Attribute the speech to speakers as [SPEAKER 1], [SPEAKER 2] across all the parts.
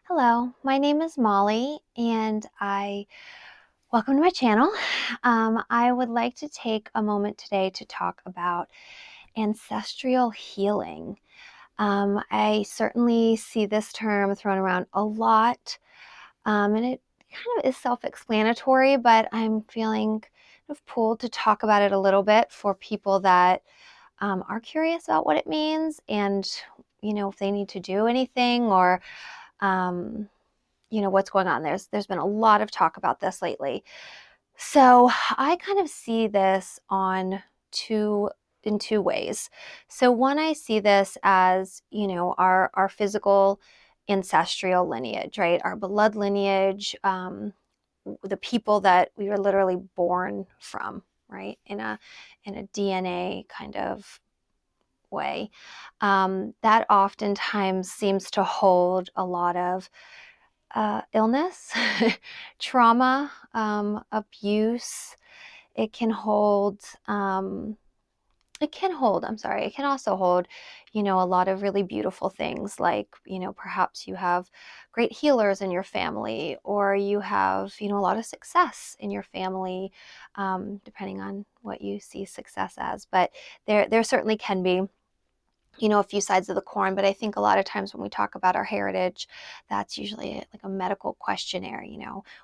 [SPEAKER 1] Hello, my name is Molly and welcome to my channel. I would like to take a moment today to talk about ancestral healing. I certainly see this term thrown around a lot, and it kind of is self-explanatory, but I'm feeling kind of pulled to talk about it a little bit for people that are curious about what it means and, if they need to do anything or um, what's going on. There's been a lot of talk about this lately. So I kind of see this in two ways. So one, I see this as, our physical ancestral lineage, right? Our blood lineage, the people that we were literally born from, right? In a DNA kind of way. That oftentimes seems to hold a lot of illness, trauma, abuse. It can hold, it can also hold, a lot of really beautiful things like, perhaps you have great healers in your family, or you have, a lot of success in your family, depending on what you see success as. But there certainly can be a few sides of the coin, but I think a lot of times when we talk about our heritage, that's usually like a medical questionnaire,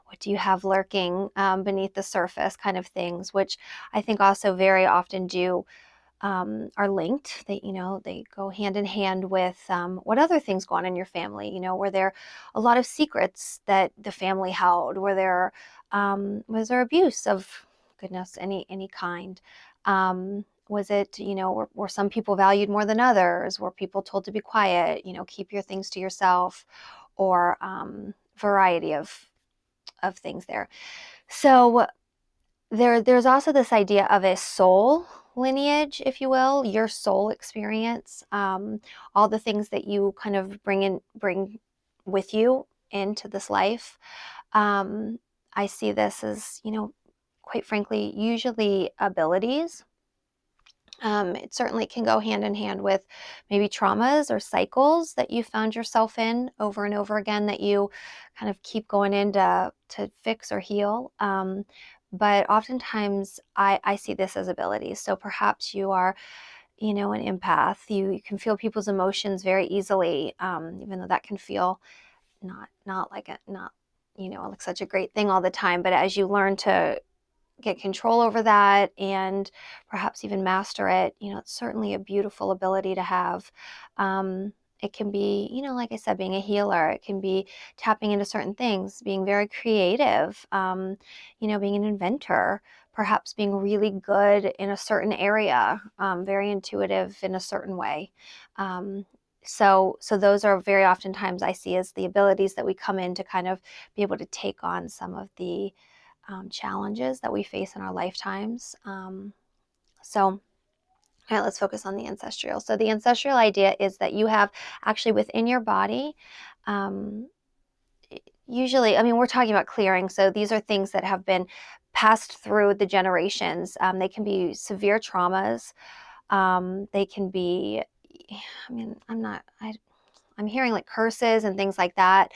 [SPEAKER 1] what do you have lurking beneath the surface kind of things, which I think also very often are linked. They go hand in hand with what other things go on in your family. Were there a lot of secrets that the family held? Was there abuse of goodness, any kind? Was it, were some people valued more than others? Were people told to be quiet, keep your things to yourself, or variety of things there. So there's also this idea of a soul lineage, if you will, your soul experience, all the things that you kind of bring with you into this life. I see this as, quite frankly, usually abilities. It certainly can go hand in hand with maybe traumas or cycles that you found yourself in over and over again that you kind of keep going in to fix or heal. But oftentimes I see this as abilities. So perhaps you are, an empath. You can feel people's emotions very easily, even though that can feel not like like such a great thing all the time. But as you learn to get control over that and perhaps even master it, it's certainly a beautiful ability to have. It can be, like I said, being a healer. It can be tapping into certain things, being very creative, being an inventor, perhaps being really good in a certain area, very intuitive in a certain way. So those are very often times I see as the abilities that we come in to kind of be able to take on some of the challenges that we face in our lifetimes. All right, let's focus on the ancestral. So the ancestral idea is that you have actually within your body, usually, we're talking about clearing. So these are things that have been passed through the generations. They can be severe traumas. They can be, I'm hearing like curses and things like that.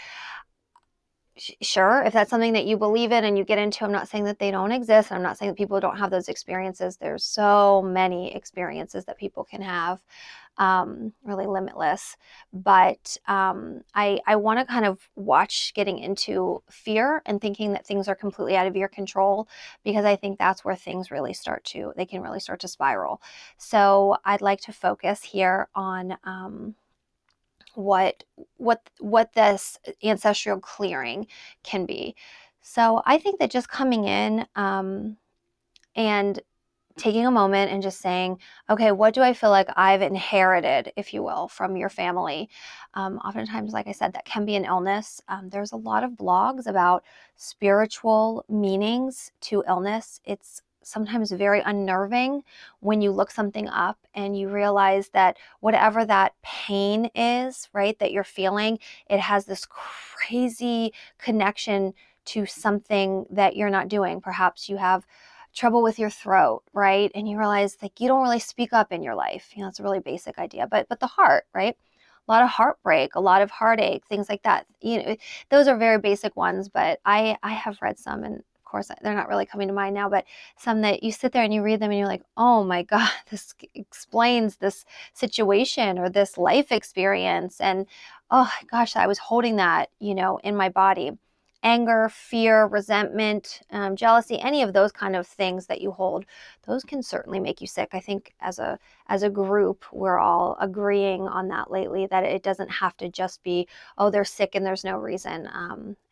[SPEAKER 1] Sure, if that's something that you believe in and you get into, I'm not saying that they don't exist. I'm not saying that people don't have those experiences. There's so many experiences that people can have, really limitless. But I want to kind of watch getting into fear and thinking that things are completely out of your control, because I think that's where things really they can really start to spiral. So I'd like to focus here on what this ancestral clearing can be. So I think that just coming in and taking a moment and just saying, okay, what do I feel like I've inherited, if you will, from your family? Oftentimes, like I said, that can be an illness. There's a lot of blogs about spiritual meanings to illness. It's sometimes very unnerving when you look something up and you realize that whatever that pain is, right, that you're feeling, it has this crazy connection to something that you're not doing. Perhaps you have trouble with your throat, right? And you realize like you don't really speak up in your life. It's a really basic idea, but the heart, right? a lot of heartbreak, a lot of heartache, things like that. Those are very basic ones, but I have read some, and of course they're not really coming to mind now, but some that you sit there and you read them and you're like, oh my God, this explains this situation or this life experience. And oh gosh, I was holding that, in my body. Anger, fear, resentment, jealousy, any of those kind of things that you hold, those can certainly make you sick. I think as a group, we're all agreeing on that lately, that it doesn't have to just be, oh, they're sick and there's no reason.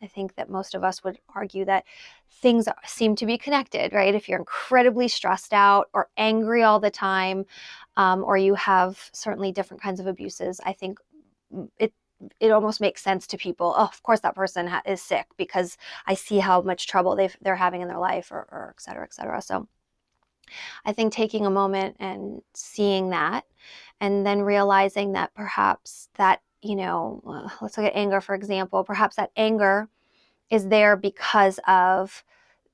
[SPEAKER 1] I think that most of us would argue that things seem to be connected, right? If you're incredibly stressed out or angry all the time, or you have certainly different kinds of abuses, I think it almost makes sense to people. Oh, of course that person is sick because I see how much trouble they're having in their life, or et cetera, et cetera. So I think taking a moment and seeing that, and then realizing that perhaps that, let's look at anger, for example. Perhaps that anger is there because of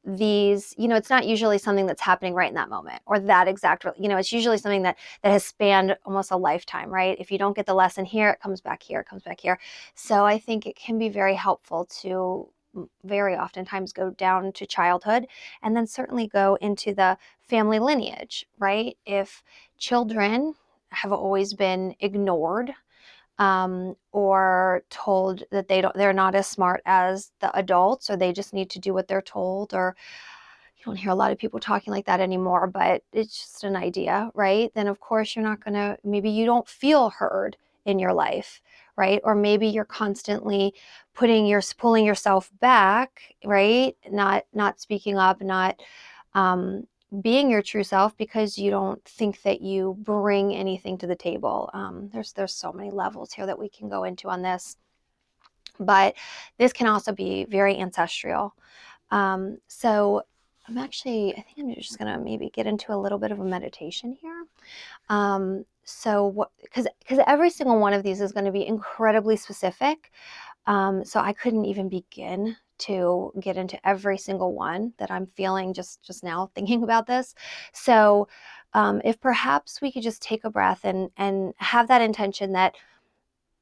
[SPEAKER 1] these, it's not usually something that's happening right in that moment, or that exact, it's usually something that has spanned almost a lifetime, right? If you don't get the lesson here, it comes back here, it comes back here. So I think it can be very helpful to very oftentimes go down to childhood, and then certainly go into the family lineage, right? If children have always been ignored, or told that they're not as smart as the adults, or they just need to do what they're told, or you don't hear a lot of people talking like that anymore, but it's just an idea, right? Then of course you're not gonna, maybe you don't feel heard in your life, right? Or maybe you're constantly pulling yourself back, right? Not speaking up, not being your true self, because you don't think that you bring anything to the table. There's so many levels here that we can go into on this, but this can also be very ancestral. So I think I'm just gonna maybe get into a little bit of a meditation here. Because every single one of these is going to be incredibly specific. So I couldn't even begin to get into every single one that I'm feeling just now thinking about this. So if perhaps we could just take a breath and have that intention that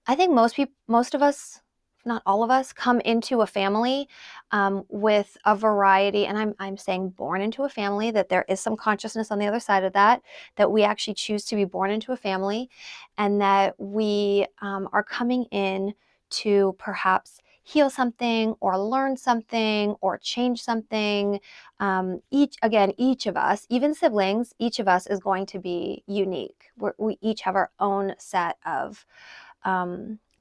[SPEAKER 1] I think most of us, if not all of us, come into a family with a variety, and I'm saying born into a family, that there is some consciousness on the other side of that, that we actually choose to be born into a family, and that we are coming in to perhaps heal something, or learn something, or change something. Each of us, even siblings, each of us is going to be unique. We each have our own set of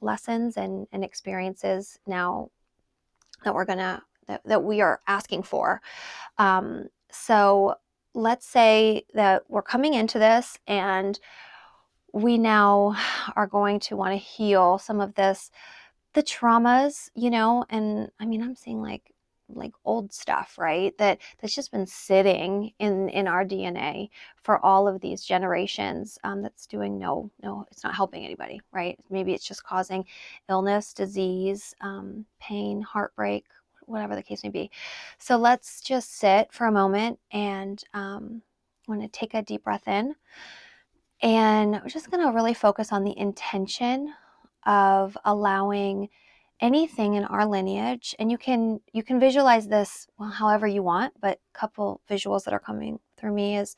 [SPEAKER 1] lessons and experiences now that that we are asking for. So let's say that we're coming into this, and we now are going to want to heal some of the traumas, and I mean, I'm seeing like old stuff, right? That's just been sitting in our DNA for all of these generations. That's doing no, it's not helping anybody, right? Maybe it's just causing illness, disease, pain, heartbreak, whatever the case may be. So let's just sit for a moment, and I'm going to take a deep breath in, and we're just going to really focus on the intention of allowing anything in our lineage. And you can visualize this, well, however you want, but a couple visuals that are coming through me is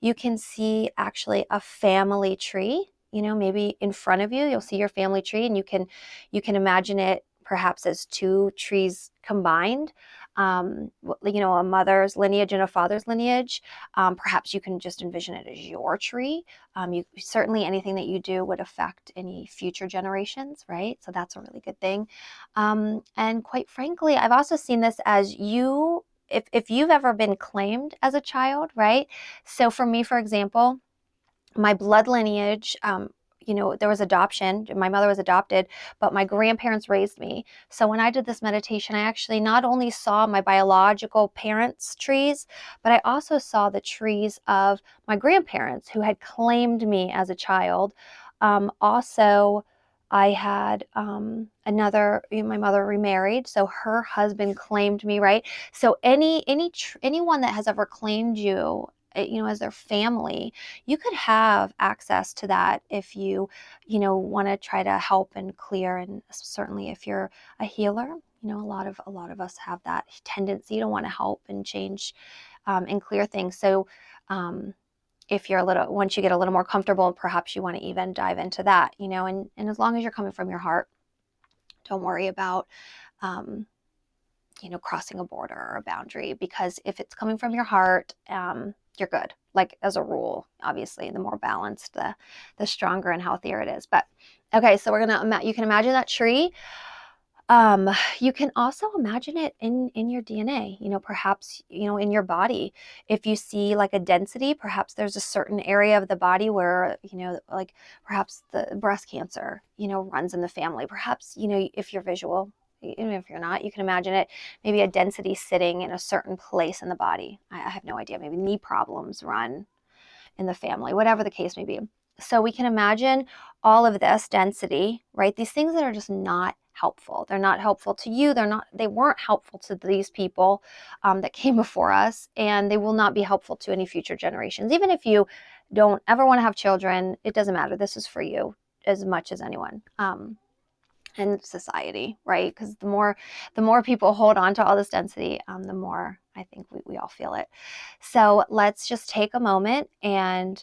[SPEAKER 1] you can see actually a family tree, maybe in front of you. You'll see your family tree, and you can imagine it perhaps as two trees combined. A mother's lineage and a father's lineage. Perhaps you can just envision it as your tree. Certainly anything that you do would affect any future generations, right? So that's a really good thing. And quite frankly, I've also seen this as if you've ever been claimed as a child, right? So for me, for example, my blood lineage, there was adoption. My mother was adopted, but my grandparents raised me. So when I did this meditation, I actually not only saw my biological parents' trees, but I also saw the trees of my grandparents who had claimed me as a child. Also, I had my mother remarried, so her husband claimed me, right? So anyone that has ever claimed you as their family, you could have access to that if you, want to try to help and clear. And certainly if you're a healer, a lot of us have that tendency to want to help and change and clear things. So if you're once you get a little more comfortable, perhaps you want to even dive into that, and as long as you're coming from your heart, don't worry about, crossing a border or a boundary, because if it's coming from your heart, you're good. Like, as a rule, obviously, the more balanced, the stronger and healthier it is. But okay, so you can imagine that tree. You can also imagine it in your DNA, perhaps, in your body. If you see like a density, perhaps there's a certain area of the body where, like perhaps the breast cancer, runs in the family. Perhaps, if you're visual, even if you're not, you can imagine it, maybe a density sitting in a certain place in the body. I have no idea. Maybe knee problems run in the family, whatever the case may be. So we can imagine all of this density, right? These things that are just not helpful. They're not helpful to you. They weren't helpful to these people that came before us, and they will not be helpful to any future generations. Even if you don't ever want to have children, it doesn't matter. This is for you as much as anyone. And society, right? Because the more people hold on to all this density, the more I think we all feel it. So let's just take a moment, and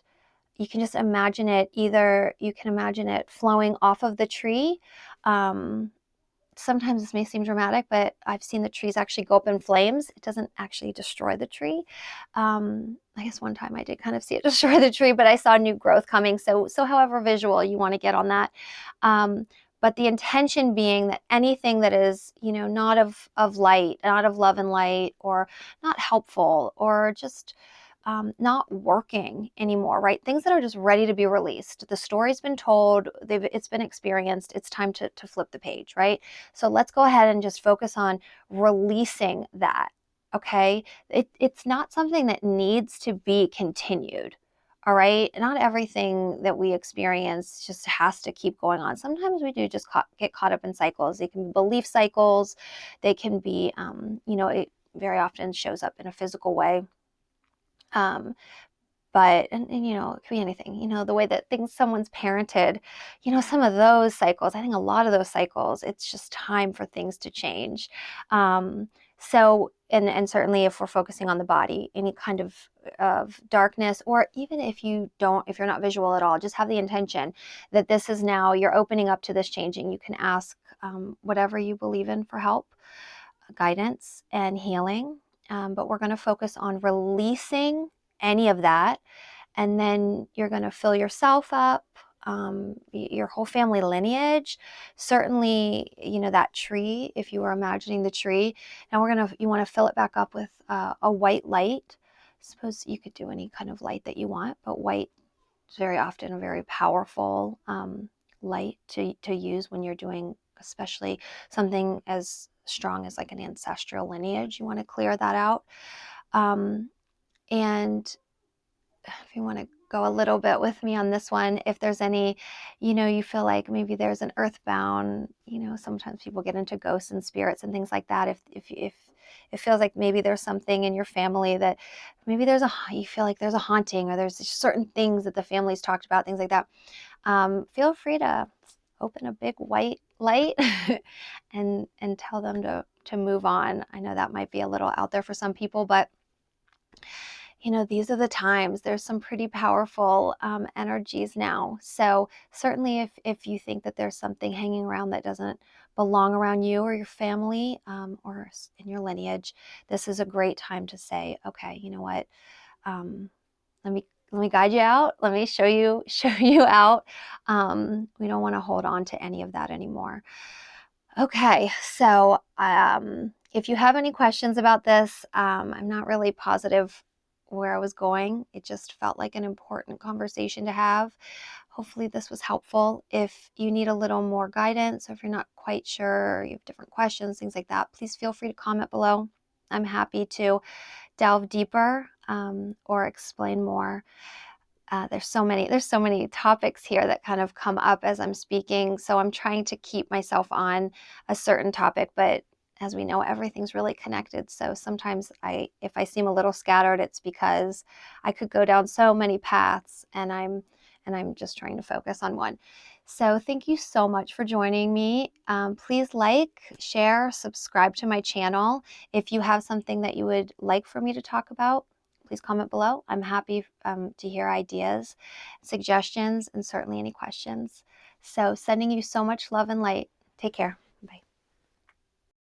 [SPEAKER 1] you can just imagine it. Either you can imagine it flowing off of the tree. Sometimes this may seem dramatic, but I've seen the trees actually go up in flames. It doesn't actually destroy the tree. I guess one time I did kind of see it destroy the tree, but I saw new growth coming. So however visual you want to get on that. But the intention being that anything that is, not of light, not of love and light, or not helpful, or just not working anymore, right? Things that are just ready to be released. The story's been told, it's been experienced. It's time to flip the page, right? So let's go ahead and just focus on releasing that, okay? It's not something that needs to be continued. All right. Not everything that we experience just has to keep going on. Sometimes we do just get caught up in cycles. They can be belief cycles. They can be, it very often shows up in a physical way. But it could be anything, the way that someone's parented, some of those cycles, I think a lot of those cycles, it's just time for things to change. So, and certainly if we're focusing on the body, any kind of darkness, or even if you're not visual at all, just have the intention that this is now, you're opening up to this changing. You can ask whatever you believe in for help, guidance, and healing. But we're going to focus on releasing any of that. And then you're going to fill yourself up, your whole family lineage, certainly, that tree, if you were imagining the tree. And you want to fill it back up with a white light. Suppose you could do any kind of light that you want, but white is very often a very powerful light to use when you're doing, especially something as strong as like an ancestral lineage. You want to clear that out. And if you want to go a little bit with me on this one, if there's any, you feel like maybe there's an earthbound, sometimes people get into ghosts and spirits and things like that. If it feels like maybe there's something in your family that maybe you feel like there's a haunting, or there's certain things that the family's talked about, things like that. Feel free to open a big white light and tell them to move on. I know that might be a little out there for some people, but these are the times. There's some pretty powerful energies now. So certainly if you think that there's something hanging around that doesn't belong around you or your family, or in your lineage, this is a great time to say, okay, you know what? Let me guide you out. Let me show you out. We don't want to hold on to any of that anymore. Okay, so if you have any questions about this, I'm not really positive where I was going. It just felt like an important conversation to have. Hopefully this was helpful. If you need a little more guidance, or if you're not quite sure, or you have different questions, things like that, please feel free to comment below. I'm happy to delve deeper or explain more. There's so many topics here that kind of come up as I'm speaking. So I'm trying to keep myself on a certain topic, but as we know, everything's really connected. So sometimes if I seem a little scattered, it's because I could go down so many paths, and I'm just trying to focus on one. So thank you so much for joining me. Please like, share, subscribe to my channel. If you have something that you would like for me to talk about, please comment below. I'm happy to hear ideas, suggestions, and certainly any questions. So sending you so much love and light. Take care.